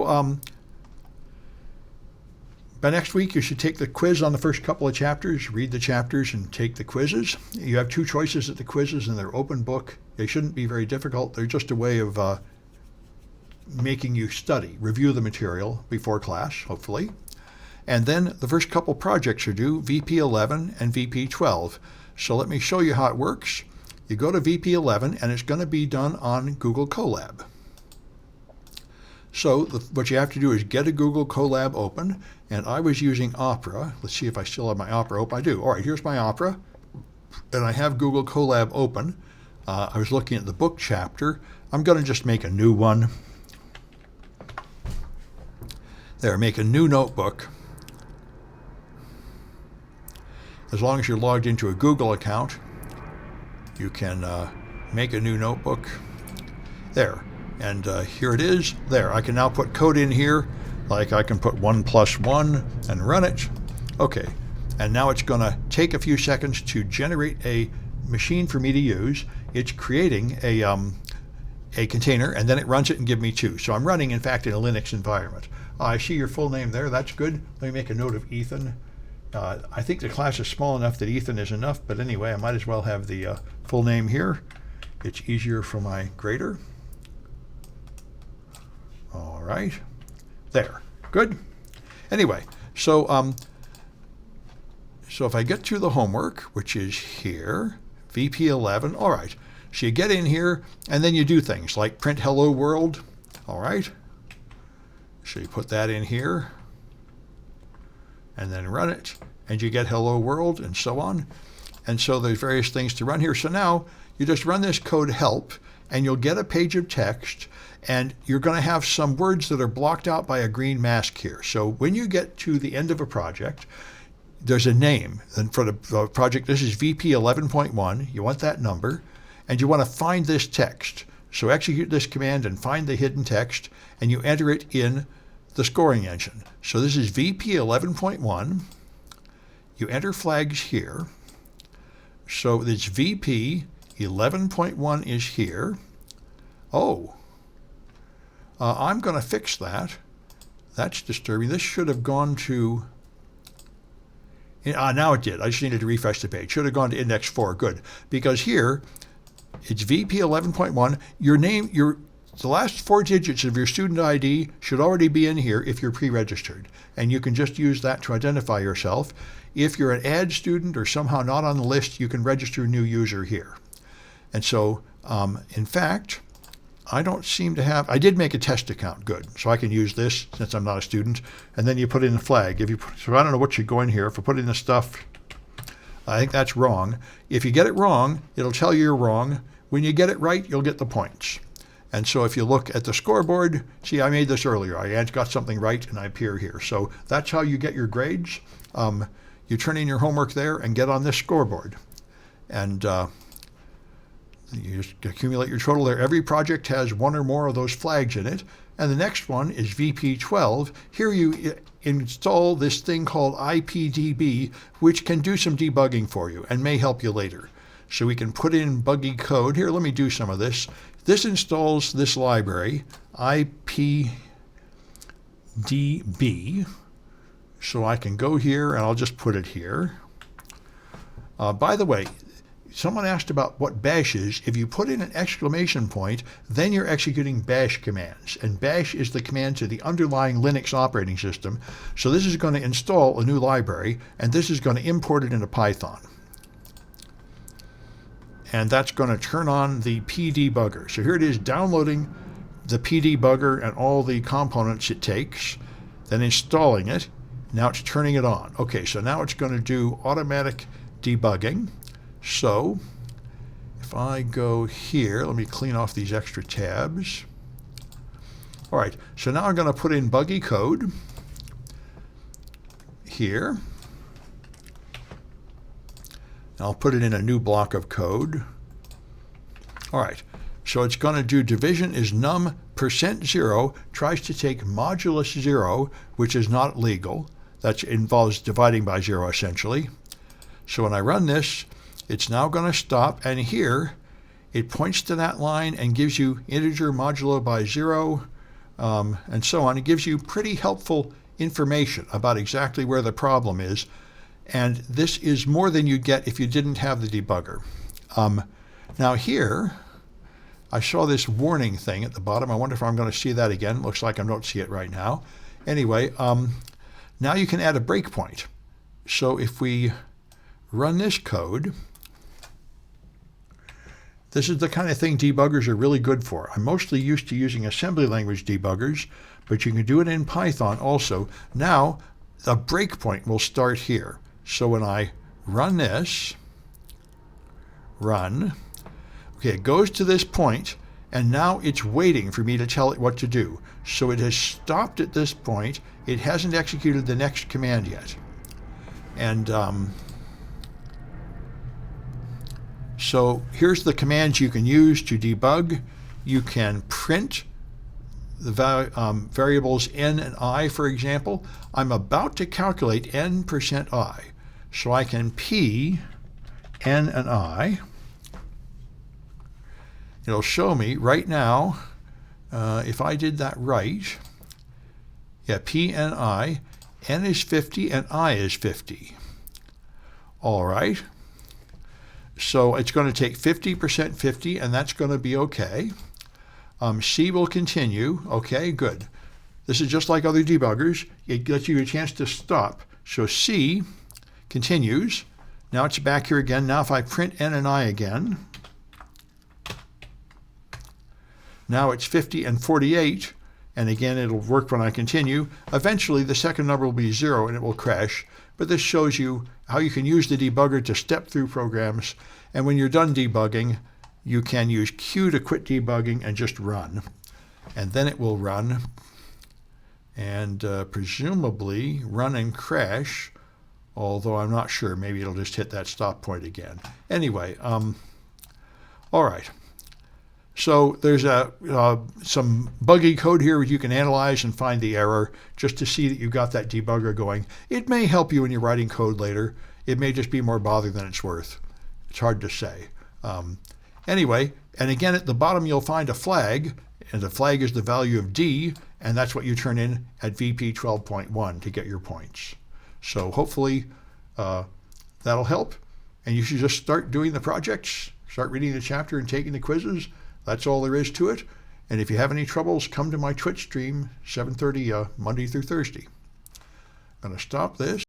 Um, by next week, you should take the quiz on the first couple of chapters, read the chapters, and take the quizzes. You have two choices at the quizzes, and they're open book. They shouldn't be very difficult. They're just a way of making you study, review the material before class, hopefully. And then the first couple projects are due, VP11 and VP12. So let me show you how it works. You go to VP11, and it's going to be done on Google Colab. So what you have to do is get a Google Colab open, and I was using Opera. Let's see if I still have my Opera open. I do. All right, here's my Opera, and I have Google Colab open. I was looking at the book chapter. I'm going to just make a new one. There, make a new notebook. As long as you're logged into a Google account, you can make a new notebook. There. And here it is. There, I can now put code in here, like I can put 1 + 1 and run it. Okay, and now it's going to take a few seconds to generate a machine for me to use. It's creating a container, and then it runs it and gives me 2. So I'm running, in fact, in a Linux environment. I see your full name there. That's good. Let me make a note of Ethan. I think the class is small enough that Ethan is enough, but anyway, I might as well have the full name here. It's easier for my grader. All right, there, good. Anyway, so if I get to the homework, which is here, VP11, all right. So you get in here, and then you do things like print hello world, all right. So you put that in here, and then run it, and you get hello world, and so on. And so there's various things to run here. So now you just run this code help, and you'll get a page of text, and you're going to have some words that are blocked out by a green mask here. So when you get to the end of a project, there's a name. And for the project, this is VP 11.1. You want that number, and you want to find this text. So execute this command and find the hidden text, and you enter it in the scoring engine. So this is VP 11.1. You enter flags here. So this VP 11.1 is here. Oh, I'm going to fix that. That's disturbing. This should have gone to... now it did. I just needed to refresh the page. Should have gone to index 4. Good. Because here, it's VP 11.1. Your name, the last 4 digits of your student ID should already be in here if you're pre-registered. And you can just use that to identify yourself. If you're an add student or somehow not on the list, you can register a new user here. And so, in fact, I don't seem to have, I did make a test account, good. So I can use this since I'm not a student. And then you put in the flag. So I don't know what should go in here. If I put in the stuff, I think that's wrong. If you get it wrong, it'll tell you you're wrong. When you get it right, you'll get the points. And so if you look at the scoreboard, see, I made this earlier. I got something right and I appear here. So that's how you get your grades. You turn in your homework there and get on this scoreboard. And you just accumulate your total there. Every project has 1 or more of those flags in it. And the next one is VP12. Here you install this thing called IPDB, which can do some debugging for you and may help you later. So we can put in buggy code. Here, let me do some of this. This installs this library, IPDB. So I can go here, and I'll just put it here. By the way, someone asked about what bash is. If you put in an exclamation point, then you're executing bash commands. And bash is the command to the underlying Linux operating system. So this is going to install a new library, and this is going to import it into Python. And that's going to turn on the pdebugger. So here it is downloading the pdebugger and all the components it takes, then installing it. Now it's turning it on. Okay, so now it's going to do automatic debugging. So if I go here, let me clean off these extra tabs. All right, so now I'm going to put in buggy code here. I'll put it in a new block of code. All right, so it's going to do division is num %0 tries to take modulus 0, which is not legal. That involves dividing by 0 essentially. So when I run this, it's now going to stop, and here it points to that line and gives you integer modulo by 0. and so on. It gives you pretty helpful information about exactly where the problem is. And this is more than you'd get if you didn't have the debugger. Now here, I saw this warning thing at the bottom. I wonder if I'm going to see that again. Looks like I don't see it right now. Anyway, now you can add a breakpoint. So if we run this code, this is the kind of thing debuggers are really good for. I'm mostly used to using assembly language debuggers, but you can do it in Python also. Now, the breakpoint will start here. So when I run this, okay, it goes to this point, and now it's waiting for me to tell it what to do. So it has stopped at this point. It hasn't executed the next command yet. And so here's the commands you can use to debug. You can print the variables n and I, for example. I'm about to calculate n%i. So I can p n and I. It'll show me right now, if I did that right, yeah, p n I, n is 50 and I is 50. All right. So it's going to take 50% 50, and that's going to be okay. C will continue. Okay, good. This is just like other debuggers. It gives you a chance to stop. So C continues. Now it's back here again. Now if I print n and I again, now it's 50 and 48, and again it'll work when I continue. Eventually the second number will be 0 and it will crash, but this shows you how you can use the debugger to step through programs, and when you're done debugging, you can use Q to quit debugging and just run. And then it will run and presumably run and crash, although I'm not sure. Maybe it'll just hit that stop point again. Anyway, all right. So there's some buggy code here you can analyze and find the error just to see that you got that debugger going. It may help you when you're writing code later. It may just be more bother than it's worth. It's hard to say. Anyway, and again at the bottom you'll find a flag, and the flag is the value of D, and that's what you turn in at VP 12.1 to get your points. So hopefully that'll help, and you should just start doing the projects, start reading the chapter and taking the quizzes. That's all there is to it. And if you have any troubles, come to my Twitch stream, 7:30 Monday through Thursday. I'm going to stop this.